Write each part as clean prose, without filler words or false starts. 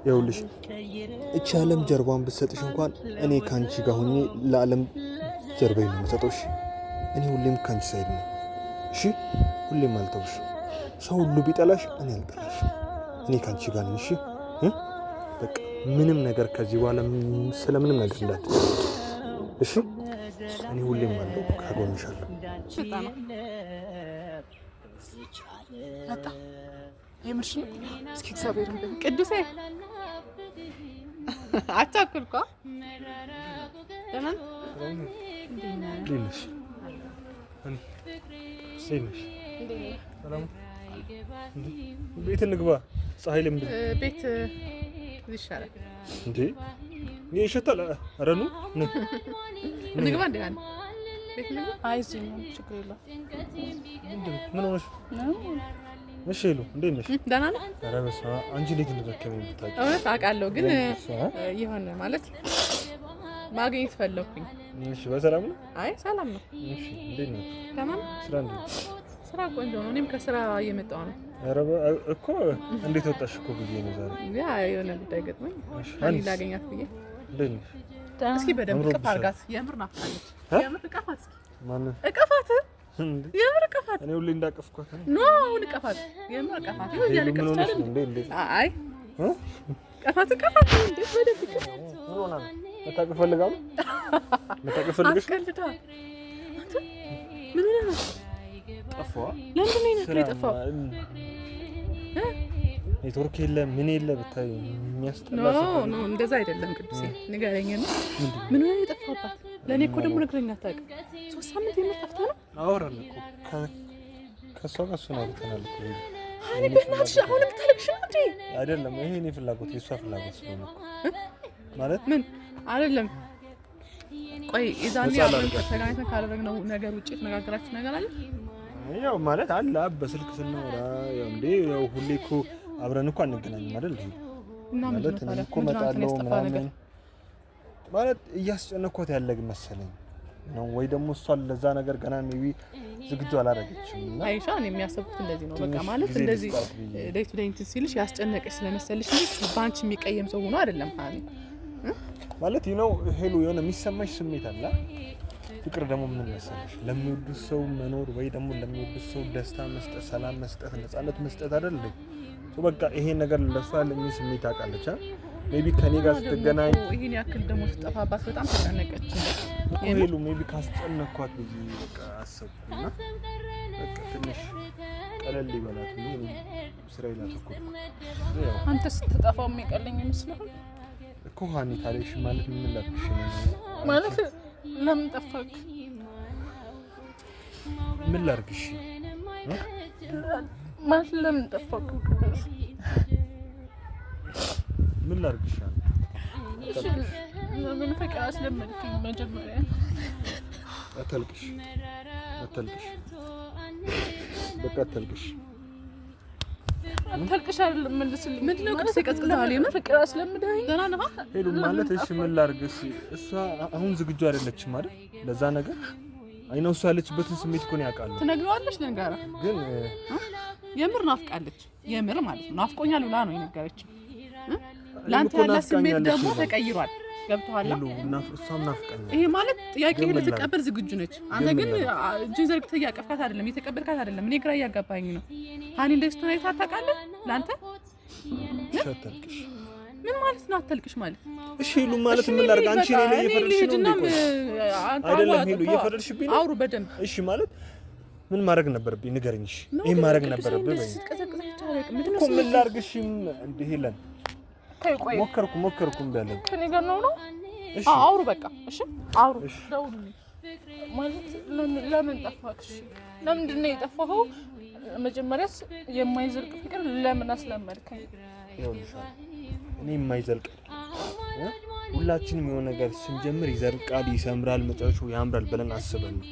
ይኸውልሽ እቺ ዓለም ጀርባን ብትሰጥሽ እንኳን እኔ ካንቺ ጋር ሆኜ ለዓለም ጀርባዬን ነው የምሰጠው። እሺ እኔ ሁሌም ካንቺ ሳይድ ነኝ። እሺ ሁሌም አልተውሽ። ሰው ሁሉ ቢጠላሽ እኔ አልጠላሽ። እኔ ካንቺ ጋር ነኝ። እሺ በቃ ምንም ነገር ከዚህ በኋላ ስለምንም ነገር እንዳትል። እሺ እኔ ሁሌም አለው ካጎንሻለሁ። አጣ የምርሽ እስኪ እግዚአብሔር ይመስገን ቅዱሴ አቻኩልኳ ደህና ነሽ? ሰላም ቤት እንግባ። ፀሐይ ለምንድን ቤት ይሻላል እንዴ? ይሄ ይሸታል። ኧረ ኑ እንግባ። እንዴ አለ ቤት እንግባ። አይዞኝ ችግር የለውም። ምን ሆነሽ? እሺ ሄሎ እንዴት ነሽ? ደህና ነህ? ኧረ በስመ አብ አንቺ እንዴት እንደደከመኝ ብታውቂ። እውነት አውቃለሁ፣ ግን ይሆን ማለት ማግኘት ፈለኩኝ። እሺ በሰላም ነው? አይ ሰላም ነው። እሺ እንዴት ነው? ደህና ነህ? ስራ እንዴት ነው? ስራ ቆንጆ ነው። እኔም ከስራ እየመጣሁ ነው። ኧረ እኮ እንዴት ወጣሽ እኮ ብዬ ነው ዛሬ። ያ የሆነ ጉዳይ ገጥሞኝ እኔ ላገኛት ብዬ። እንዴት ነሽ? እስኪ በደንብ ቅፍ አድርጋት። የምር ናፍቃለች። የምር እቀፋት። እስኪ ማንን እቀፋት? የምር እቀፋት። እኔ ሁሌ እንዳቀፍኳት ነው። ኖ አሁን እቀፋት። የምር እቀፋት። ይኸው እያለቀሰች አይደል እንዴ? አይ እቀፋት እቀፋት። እንዴ በደንብ እቀፋት። ምን ሆና ነው? መታቀፍ ፈልጋለሁ። መታቀፍ ፈልገሽ? አስቀልዳ አንተ ምን ሆነህ ነው? ጠፋዋ። ለምንድን ነው የጠፋው? ኔትወርክ የለ ምን የለ ብታይ የሚያስጠላ። ኖ እንደዛ አይደለም ቅዱሴ፣ ንገረኝ ነው። ምን ሆነ የጠፋባት? ለእኔ እኮ ደግሞ ነግረኝ አታውቅም። 3 ሳምንት የመጣፍታ ነው። አወራን እኮ ከእሷ ጋር እሱን አውርተናል እኮ። እኔ በእናትሽ አሁን የምታለቅሽ ነው እንዴ? አይደለም ይሄ እኔ ፍላጎት የእሷ ፍላጎት ስለሆነ ማለት ምን አይደለም። ቆይ የዛኔ አብረን ተገናኝተን ካደረግነው ነገር ውጭ የተነጋገራችሁ ነገር አለ? ያው ማለት አለ በስልክ ስናወራ ያው እንዴ ያው ሁሌ እኮ አብረን እኮ አንገናኝም አይደል? እና ማለት እኔ እኮ እመጣለሁ ምናምን ማለት እያስጨነኳት ያለ መሰለኝ ነው ወይ ደግሞ እሷ ለዛ ነገር ገና ሜቢ ዝግጁ አላደረገችም። እና አይሻ እኔ የሚያስቡት እንደዚህ ነው በቃ ማለት እንደዚህ ዴይ ቱ ዴይ እንትን ሲልሽ ያስጨነቀሽ ስለመሰልሽ እንጂ ባንቺ የሚቀየም ሰው ሆኖ አይደለም ማለት ሄሎ የሆነ የሚሰማሽ ስሜት አለ። ፍቅር ደግሞ ምን መሰለሽ ለሚወዱት ሰው መኖር ወይ ደግሞ ለሚወዱት ሰው ደስታ መስጠት፣ ሰላም መስጠት፣ ነፃነት መስጠት አይደል? በቃ ይሄ ነገር ለሷ ያለኝ ስሜት አውቃለች። ሜቢ ከኔ ጋር ስትገናኝ ይሄን ያክል ደግሞ ስትጠፋባት በጣም ተጨነቀች እኮ ሄሎ ሜቢ ካስጨነኳት ብዬ በቃ አሰብኩና በቃ ትንሽ ቀለል ይበላት ምን ስራዬ ላተኩር። አንተ ስትጠፋው የሚቀለኝ ይመስላል እኮ ሃኒ ታሪሽ ማለት ምን ላክሽ ማለት ለምን ጠፋክ? ምን ላርግሽ ማለት ለምን ጠፋክ? ምን ላርግሽ? ለምን ፍቅር አስለመድከኝ? መጀመሪያ አታልቅሽ በቃ አታልቅሽ። አታልቅሽ አይደለም መልስልኝ። ምንድነው ቅዱስ ይቀጥቅጣል? የምን ፍቅር አስለምደኝ ገና ነው ሄሉ ማለት እሺ ምን ላርግሽ? እሷ አሁን ዝግጁ አይደለችም አይደል ለዛ ነገር። አይነው እሷ ያለችበትን ስሜት እኮ ነው ያውቃለሁ። ትነግረዋለች ነገር ግን የምር ናፍቃለች። የምር ማለት ነው ናፍቆኛል ብላ ነው የነገረችኝ። ላንተ ያለ ስሜት ደግሞ ተቀይሯል። ገብቶሃል? እሷም ናፍቀኛል። ይሄ ማለት ጥያቄህን ልትቀበል ዝግጁ ነች። አንተ ግን እጅን ዘርግተህ እያቀፍካት አይደለም፣ እየተቀበልካት አይደለም። እኔ ግራ እያጋባኝ ነው። ሃኒ እንደዚህ ትሆነ ታውቃለህ? ላንተ ሸተልክሽ ምን ማለት ነው? አትልቅሽ ማለት እሺ ሄሉ ማለት ምን ላድርግ? አንቺ እኔ ላይ እየፈረድሽ ነው እንዴ? አይደለም ሄሉ እየፈረድሽብኝ ነው። አውሩ በደንብ እሺ ማለት ምን ማድረግ ነበረብኝ? ንገረኝ። እሺ ይሄን ማድረግ ነበረብኝ እኮ ምን ላድርግሽ? እንዴ ሄለን ሞከርኩ እንዳለ ከኔ ጋር ነው። እሺ አውሩ በቃ እሺ አውሩ። ደውሉ ማለት ለምን ጠፋክሽ? ለምንድን ነው የጠፋኸው? መጀመሪያስ የማይዘልቅ ፍቅር ለምን አስለመድከኝ? እኔ የማይዘልቅ ሁላችንም የሆነ ነገር ስንጀምር ይዘልቃል፣ ይሰምራል፣ መጨረሻው ያምራል ብለን አስበን ነው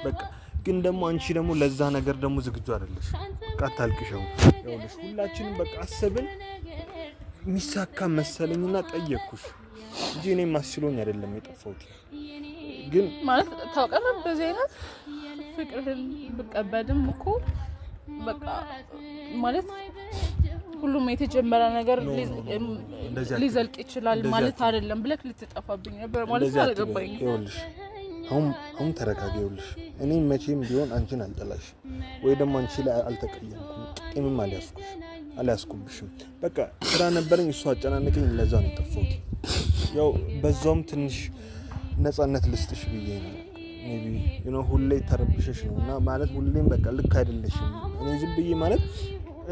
በቃ። ግን ደግሞ አንቺ ደግሞ ለዛ ነገር ደግሞ ዝግጁ አይደለሽ። በቃ አታልቅሽው። ይኸውልሽ ሁላችንም በቃ አስበን ሚሳካ መሰለኝና ጠየቅኩሽ እንጂ እኔ ማስችሎኝ አይደለም የጠፋሁት። ግን ማለት ታውቃለህ በዚህ አይነት ፍቅርህን ብቀበልም እኮ በቃ ማለት ሁሉም የተጀመረ ነገር ሊዘልቅ ይችላል ማለት አይደለም ብለህ ልትጠፋብኝ ነበር ማለት አልገባኝም። ይኸውልሽ አሁን ተረጋጊ። ይኸውልሽ እኔ መቼም ቢሆን አንቺን አልጠላሽ ወይ ደግሞ አንቺ ላይ አልተቀየምኩም፣ ቂምም አልያዝኩብሽም። በቃ ስራ ነበረኝ፣ እሱ አጨናነቀኝ፣ ለዛ ነው የጠፋሁት። ያው በዛውም ትንሽ ነፃነት ልስጥሽ ብዬ ነው። ሜቢ ሁሌ ተረብሸሽ ነው እና ማለት ሁሌም በቃ ልክ አይደለሽም። እኔ ዝም ብዬ ማለት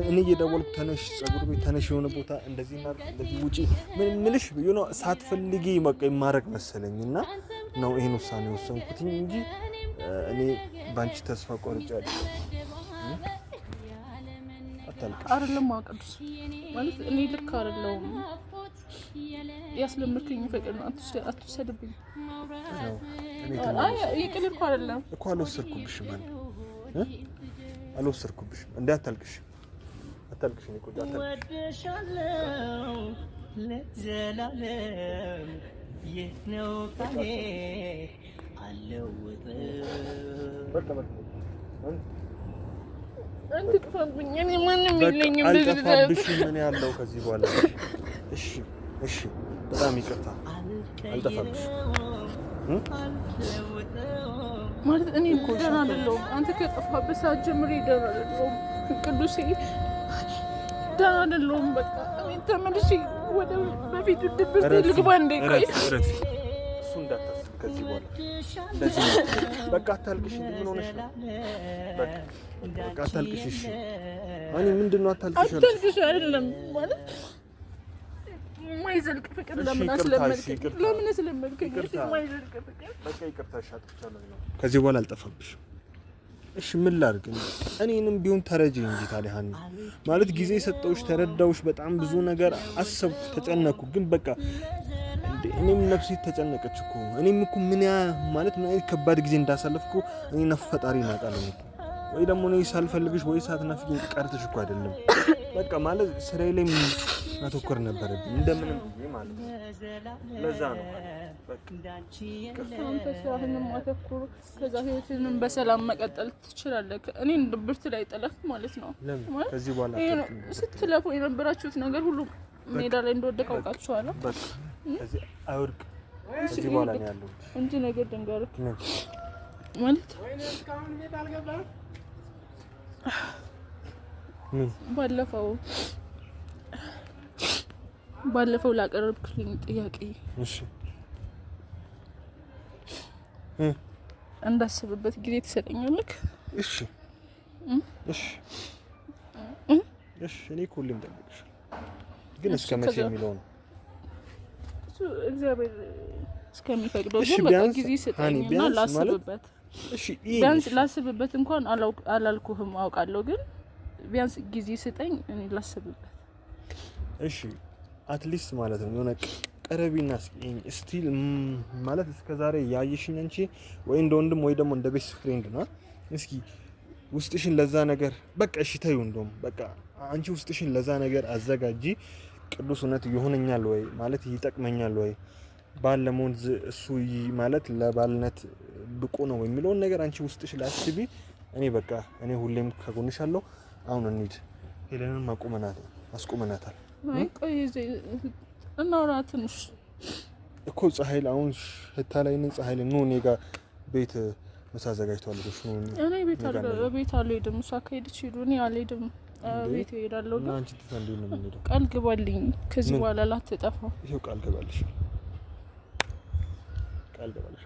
እኔ እየደወልኩ ተነሽ ጸጉር ቤት ተነሽ የሆነ ቦታ እንደዚህ ማለት እንደዚህ ውጪ ምን ምልሽ ሳትፈልጊ በቃ የማረግ መሰለኝ እና ነው ይሄን ውሳኔ ወሰንኩት እንጂ እኔ ባንቺ ተስፋ ቆርጬ አይደለም። አይደለም ቅዱስ ማለት እኔ ልክ አይደለሁም። ያስለምርከኝ ፍቅር ነው አትወሰድብኝ። የቅልልኩ አይደለም እኮ አልወሰድኩብሽም አልወሰድኩብሽም። እንዳታልቅሽ አታልቅሽ ነው ቆዳ ወደሻለው ለዘላለም የነው ካኔ አለውጥ አንተ ጥፋብኝ። እኔ ማንንም የለኝም አልጠፋብሽም። ምን ያለው ከዚህ በኋላ እሺ በጣም ይቅርታ አልጠፋብሽም ማለት እኔ እኮ ደህና አይደለሁም። አንተ ከጠፋህበት ሰዓት ጀምሬ ደህና አይደለሁም ቅዱሴ፣ ደህና አይደለሁም። በቃ እኔ ተመልሼ ወደ በፊቱ ድብርት ልግባ እንደ ቆይ እሱ እንዳታስብ ከዚህ በኋላ እንደዚህ በቃ አታልቅሽ። ምን ሆነሽ ነው? በቃ አታልቅሽ። እሺ እኔ ምንድነው አታልቅሽ አይደለም ማለት ማይዘልቅ ፍቅር ለምን አስለመድከኝ? ለምን አስለመድከኝ? ማይዘልቅ ፍቅር በቃ ይቅርታሽ አጥቻለሁ ነው። ከዚህ በኋላ አልጠፋብሽም። እሺ ምን ላድርግ? እኔንም ቢሆን ተረጂ እንጂ ታዲያ ሀኒ ማለት ጊዜ ሰጠውሽ፣ ተረዳውሽ፣ በጣም ብዙ ነገር አሰብኩ፣ ተጨነኩ። ግን በቃ እኔም ነፍሴ ተጨነቀች እኮ። እኔም እኮ ምን ማለት ምን አይነት ከባድ ጊዜ እንዳሳለፍኩ እኔ ፈጣሪ እናውቃለሁ። ወይ ደግሞ እኔ ሳልፈልግሽ ወይ ሳትናፍቂኝ ቀርተሽ እኮ አይደለም። በቃ ማለት ስራዬ ላይ ማተኮር ነበረብኝ እንደምንም ማለት ነው። ለዛ ነው በቃ ከአንተ ስራህንም ማተኮር ከዛ ህይወትንም በሰላም መቀጠል ትችላለህ። እኔን ድብርት ላይ ጥለህ ማለት ነው። ከዚህ በኋላ ስትለፉ የነበራችሁት ነገር ሁሉ ሜዳ ላይ እንደወደቀ አውቃችኋለሁ። በቃ ከዚህ አይወድቅ። ከዚህ በኋላ ነው ያለው እንጂ ነገር ድንገርክ ማለት ባለፈው ላቀረብክልኝ ጥያቄ እሺ እንዳስብበት ጊዜ ትሰጠኛለህ? እሺ እኔ ሁሌም ጠብቅሽ፣ ግን እስከ መቼ የሚለው ነው እግዚአብሔር እስከሚፈቅደው ግን በቃ ጊዜ ስጠኝና ላስብበት። እሺ ቢያንስ ላስብበት እንኳን አላልኩህም አውቃለሁ፣ ግን ቢያንስ ጊዜ ስጠኝ እኔ ላስብበት። እሺ አትሊስት ማለት ነው የሆነ ቀረቢና ስቲል ማለት እስከዛሬ ያየሽኝ አንቺ ወይ እንደ ወንድም ወይ ደግሞ እንደ ቤስት ፍሬንድ ና እስኪ ውስጥሽን ለዛ ነገር በቃ እሺ ታዩ እንደውም በቃ አንቺ ውስጥሽን ለዛ ነገር አዘጋጂ። ቅዱስ እውነት ይሆነኛል ወይ ማለት ይጠቅመኛል ወይ ባል ለመሆን እሱ ማለት ለባልነት ብቁ ነው የሚለውን ነገር አንቺ ውስጥሽ ላይ አስቢ። እኔ በቃ እኔ ሁሌም ከጎንሻለሁ። አሁን እንሂድ። ሄለንን አስቆመናታል። አይ ቆይ እናውራ ትንሽ እኮ ፀሐይ አሁን ሽታ ላይ ነኝ። ፀሐይ ላይ ነው እኔ ጋር ቤት ምሳ አዘጋጅቷል። እኔ ቤት አልሄድም። እሷ ከሄደች ሄዱ፣ እኔ አልሄድም። ቤት እሄዳለሁ። ግን አንቺ ትፈንዱ ነው የምንሄደው። ቃል ግባልኝ ከዚህ በኋላ ላትጠፋ። ይሄው ቃል ገባልሽ። ቃል ገባልሽ።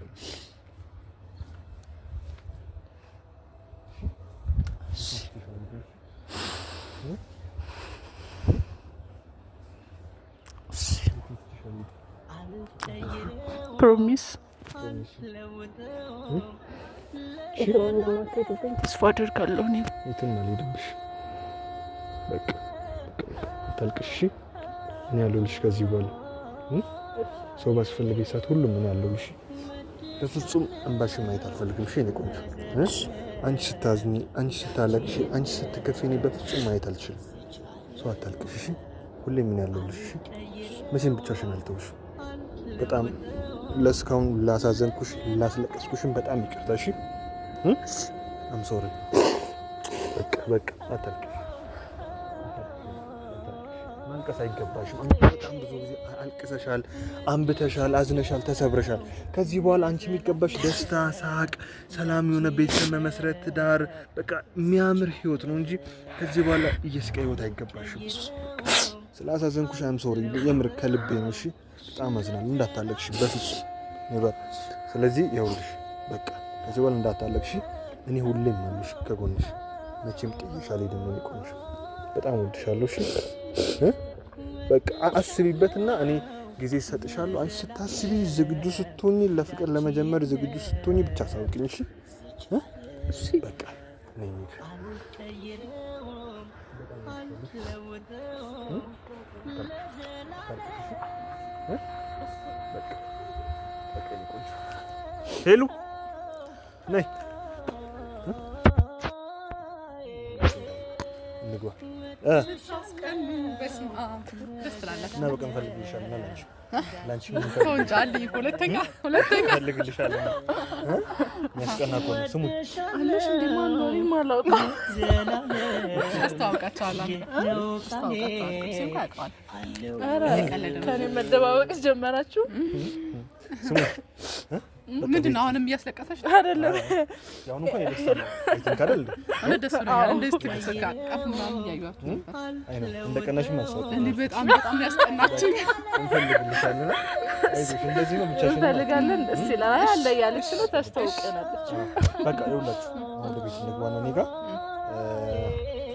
ፕሮሚስ ተስፋ አደርጋለሁ። እኔ የትም አልሄድብሽ። በቃ አታልቅሽ። እኔ ያለሁልሽ ከዚህ በኋላ ሰው ባስፈልገኝ ሰዓት ሁሉም ምን ያለሁልሽ። በፍጹም እንባሽ ማየት አልፈልግም። እሺ እኔ ቆንጆ አንቺ ስታዝኒ፣ አንቺ ስታለቅሽ፣ አንቺ ስትከፊ እኔ በፍጹም ማየት አልችልም። ሰው አታልቅሽ። እሺ ሁሌም ምን ያለሁልሽ። እሺ መቼም ብቻሽን አልተውሽ። በጣም ለስካውን ላሳዘንኩሽ ላስለቀስኩሽም በጣም ይቅርታ። እሺ አም ሶሪ። በቃ አታልቅሽ። ማልቀስ አይገባሽም። አንቺ በጣም ብዙ ጊዜ አልቅሰሻል፣ አንብተሻል፣ አዝነሻል፣ ተሰብረሻል። ከዚህ በኋላ አንቺ የሚገባሽ ደስታ፣ ሳቅ፣ ሰላም የሆነ ቤተሰብ መመስረት፣ ትዳር፣ በቃ የሚያምር ህይወት ነው እንጂ ከዚህ በኋላ እየስቃይ ህይወት አይገባሽም። ስላሳዘንኩሽ አም ሶሪ፣ የምር ከልቤ ነው። እሺ በጣም አዝናለሁ። እንዳታለቅሽ በፍጹም ነበር። ስለዚህ ይኸውልሽ በቃ ከዚህ በኋላ እንዳታለቅሽ። እኔ ሁሌም አለሽ ከጎንሽ፣ መቼም ጥዬሽ አልሄድም። ነው ቆንጆ፣ በጣም ወድሻለሁ። እሺ በቃ አስቢበትና እኔ ጊዜ እሰጥሻለሁ። አንቺ ስታስቢ ዝግጁ ስትሆኚ፣ ለፍቅር ለመጀመር ዝግጁ ስትሆኚ ብቻ ሳውቂኝ። እሺ እሺ በቃ ነኝ። ሄሉ ነይ እንግባ እና በቃ እንፈልግልሻለን። ላንቺ ምን ሁለተኛ እንፈልግልሻለን። የሚያስቀና እኮ ነው። ስሙኝ አለሽ እንደ ማን ነው የማላውቀው? አስተዋውቃቸዋለሁ። ከእኔ መደባበቅ ጀመራችሁ። ስሙኝ ምንድን ነው አሁንም እያስለቀሰሽ አይደለም? ያው እንኳን የደስታ ነው አይተን ካደል ደስ ብሎኛል። እንደዚህ ትከሰካ ቀፍ ምናምን እያዩአችሁ አይነ እንደቀናሽ ማሰብ እንዴ በጣም ያስቀናችሁ። እንፈልግልሻለን። አይዞሽ እንደዚህ ነው ብቻሽን እንፈልጋለን። ደስ ይላል። አለ ያለች ነው ታስተውቀናለች። በቃ ይኸውላችሁ ወደ ቤት እንግባና እኔ ጋር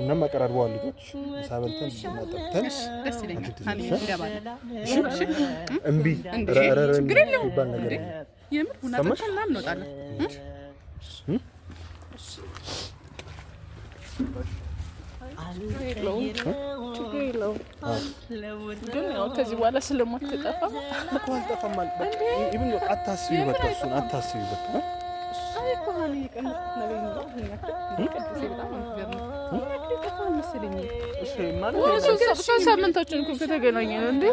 እናም አቀራርበዋል። ልጆች ምሳ በልተን እናጠጥተን ደስ ይለኛል። ታኒ እንገባለን። እሺ እምቢ ረረረ ይባል ነገር የምር ቡና ጠጥተን ምናምን እንወጣለን። ግን ያው ከዚህ በኋላ ስለማትጠፋ እኮ አልጠፋም ማለት በቃ ኢቭን አታስቢ፣ በቃ እሱን አታስቢ። በቃ አይ ኮማኒ የቀነስኩት ነገር ነው። እሺ ማለት ሳምንታችን እኮ ከተገናኘን እንዴ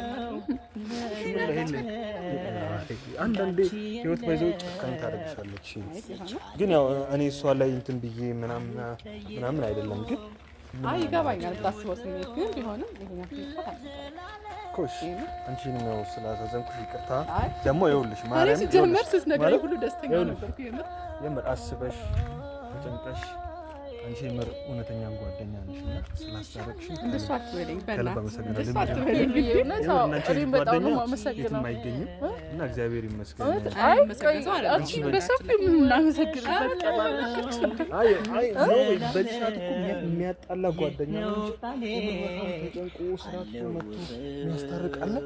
አንዳንዴ ህይወት ባይዘው ጭካኔ ታደርግሻለች። ግን ያው እኔ እሷ ላይ እንትን ብዬ ምናምን አይደለም። ግን አይ ይገባኛል ታስበው ስሜት ግን ቢሆንም ይሄን ኮሽ አንቺን ነው ስላሳዘንኩሽ ይቅርታ። ደግሞ ይኸውልሽ ማርያም ማለት ጀመር ስትነግረኝ ሁሉ ደስተኛ ነበርኩ። የምር አስበሽ ተጨንቀሽ አንቺ የምር እውነተኛ ጓደኛ ነሽ እና ስላስታረቅሽ እንደሱ አትበለኝ። ከልብ አመሰግናለሁ። በጣም ነው የማመሰግነው። አይገኝም እና እግዚአብሔር ይመስገን። አይ አንቺ በሰፊው የምናመሰግንበት ቀላል አይ ነው በዚህ ሰዓት እኮ የሚያጣላ ጓደኛ ነው እንጂ ተጨንቆ ስራት መጥቶ የሚያስታርቃለ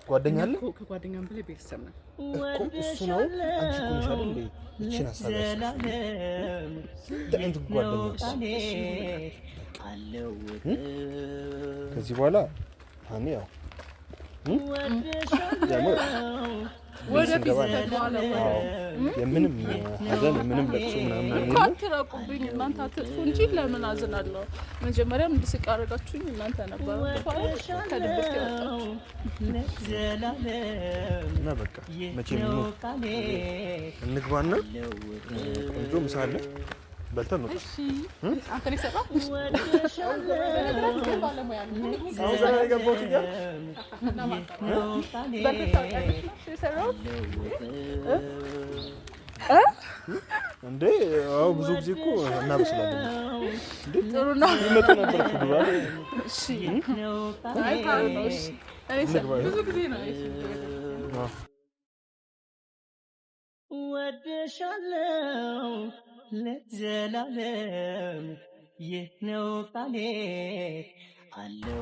ጓደኛ አለ። ከጓደኛም በላይ ቤተሰብ ነው እኮ እሱ ነው። አንቺ እኮ ነሽ አይደል እቺን ሐሳብሽ እንት ጓደኛ ከዚህ በኋላ አኔ ያው ወደፊት ተባለ የምንም ሀዘን የምንም ለቅሶ ምናምን እኮ አትራቁብኝ። እናንተ አትጥፉ እንጂ ለምን አዝናለሁ? መጀመሪያም እንድስቅ አደረጋችሁኝ እናንተ ነበር። ከድብርት ያወጣችሁ እና በቃ መቼም ነው እንግባና ቆንጆ ምሳ አለ በልተን ነው። እሺ አንተ ነህ ሰጣ ባለሙያ ነው የገባሁት እያል እንዴ አዎ ብዙ ጊዜ እኮ እናበስላለን። እንዴ ጥሩ ነው ይመጡ ነበር እኮ ድሮ። እሺ አይ ታውቁ እሺ እኔ ብዙ ጊዜ ነው ወድሻለሁ ለዘላለም ይህ ነው ቃሌ አለው